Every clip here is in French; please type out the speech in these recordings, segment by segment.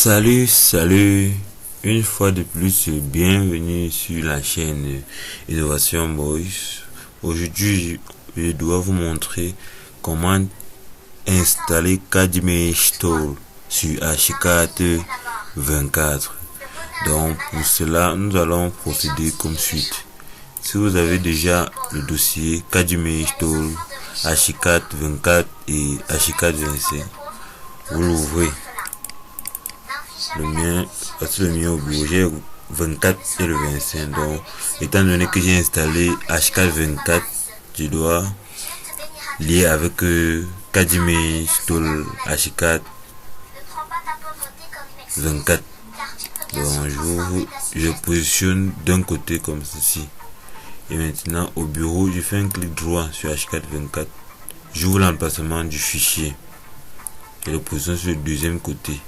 Salut, une fois de plus, bienvenue sur la chaîne Innovation Boys. Aujourd'hui, je dois vous montrer comment installer Kadimage Tool sur H4 24. Donc, pour cela, nous allons procéder comme suite. Si vous avez déjà le dossier Kadimage Tool H4 24 et H4 25, vous l'ouvrez. Le mien au bureau, j'ai 24 et le 25. Donc, étant donné que j'ai installé H4 24, je dois lier avec Kadimage Tool H4 24. Donc, je positionne d'un côté comme ceci. Et maintenant, au bureau, je fais un clic droit sur H4 24. J'ouvre l'emplacement du fichier. Et le positionne sur le deuxième côté.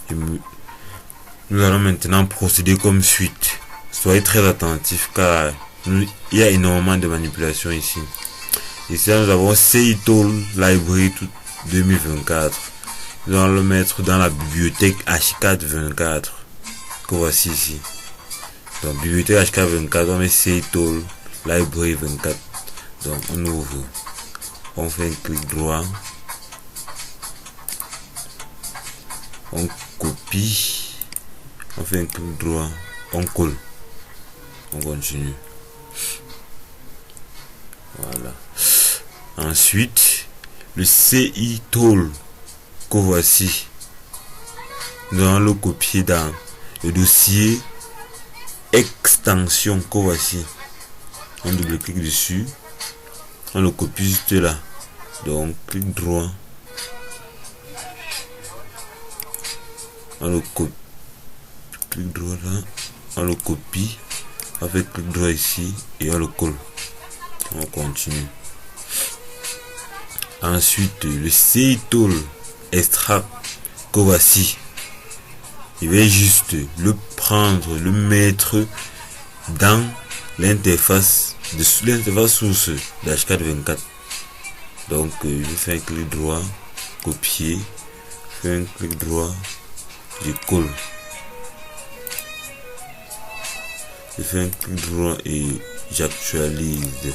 Nous allons maintenant procéder comme suite. Soyez très attentifs car il y a énormément de manipulations ici. Ici nous avons CI Tool Library 2024. Nous allons le mettre dans la bibliothèque H4 24 que voici ici. Donc bibliothèque H4 24, on met CI Tool Library 24. Donc on ouvre, on fait un clic droit, on copie, on fait un clic droit, on colle, on continue. Voilà. Ensuite, le CI Tool que voici, nous allons le copier dans le dossier extension que voici. On double-clique dessus, on le copie juste là. Donc, clic droit. On le copie, clic droit là, on le copie, avec clic droit ici et on le colle. On continue. Ensuite, le CI Tool Extract que voici, je vais juste le prendre, le mettre dans l'interface source d'H4 24. Donc, je fais un clic droit, copier, fais un clic droit, je colle. Je fais un clic droit et j'actualise.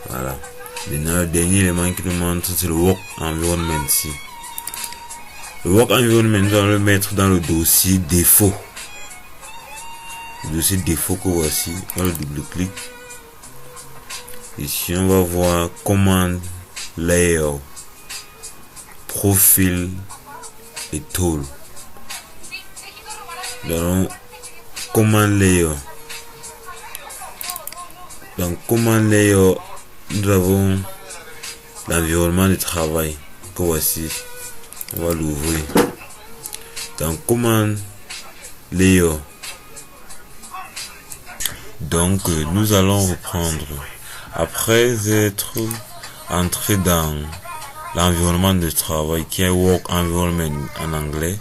Voilà. Maintenant, le dernier élément qui nous montre, c'est le Work Environment ici. Le Work Environment, nous allons le mettre dans le dossier défaut. Le dossier défaut que voici, on le double-clic. Ici, on va voir Command Layer, Profil et Tool. Dans Command Layer. Dans Command Layer, nous avons l'environnement de travail que voici. On va l'ouvrir. Dans Command Layer. Donc, nous allons reprendre. Après être entré dans l'environnement de travail qui est Work Environment en anglais,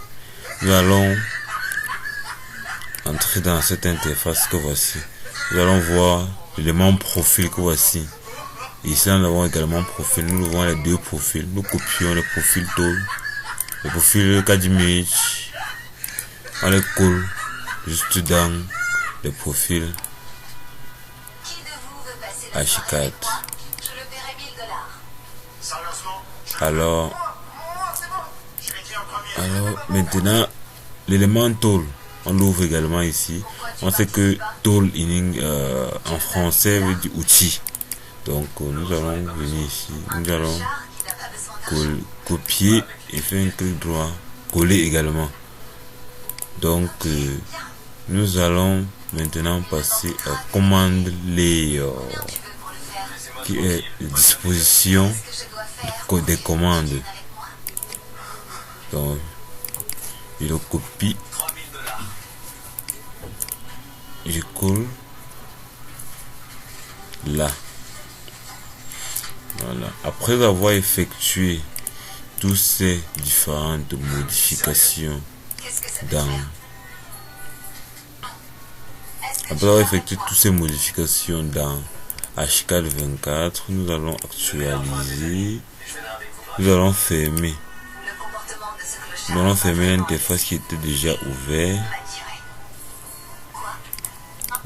nous allons entrer dans cette interface que voici. Nous allons voir l'élément profil que voici. Ici nous avons également profil. Nous voyons les deux profils. Nous copions le profil Tool, le profil Kadimage, on les colle juste dans le profil H4. Alors maintenant l'élément Tool, on l'ouvre également ici. On sait que Tool en français veut dire outil. Donc nous allons venir ici, nous allons copier et faire un clic droit, coller également. Donc nous allons maintenant passer à Command Layer, qui est la disposition des commandes. Donc je le copie, je colle là. Voilà. Après avoir effectué toutes ces différentes modifications dans H4 24, nous allons actualiser, nous allons fermer. Nous allons fermer l'interface qui était déjà ouverte.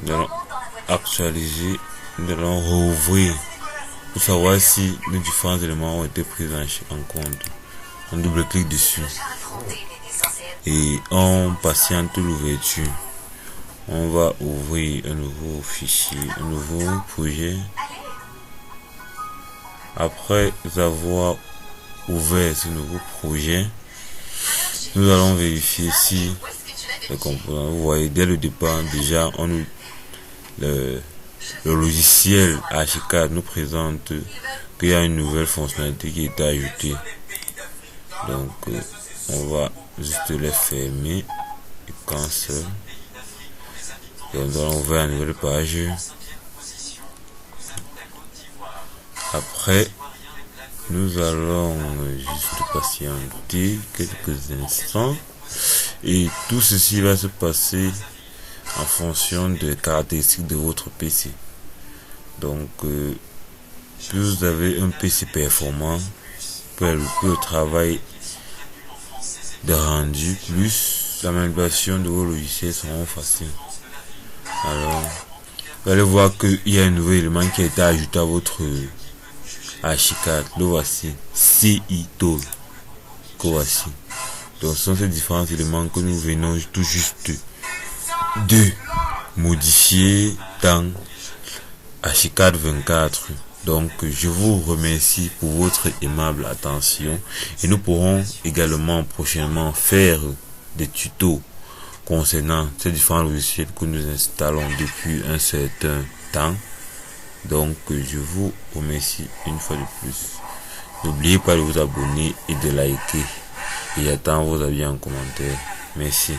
Nous allons actualiser. Nous allons rouvrir pour savoir si les différents éléments ont été pris en compte. On double-clique dessus et on patiente l'ouverture. On va ouvrir un nouveau fichier, un nouveau projet. Après avoir ouvert ce nouveau projet, nous allons vérifier si les composants. Vous voyez, dès le départ, déjà, le logiciel Archicad nous présente qu'il y a une nouvelle fonctionnalité qui est ajoutée. Donc, on va juste les fermer et cancel. Et nous allons ouvrir une nouvelle page. Après, nous allons juste patienter quelques instants. Et tout ceci va se passer en fonction des caractéristiques de votre PC. Donc, plus vous avez un PC performant, plus le travail de rendu, plus la manipulation de vos logiciels seront faciles. Alors, vous allez voir qu'il y a un nouvel élément qui a été ajouté à votre Archicad. Le voici, CI-Tool. Voici. Donc, ce sont ces différents éléments que nous venons tout juste de modifier dans Archicad 24. Donc, je vous remercie pour votre aimable attention et nous pourrons également prochainement faire des tutos concernant ces différents logiciels que nous installons depuis un certain temps. Donc, je vous remercie une fois de plus. N'oubliez pas de vous abonner et de liker. Et j'attends vos avis en commentaire. Merci.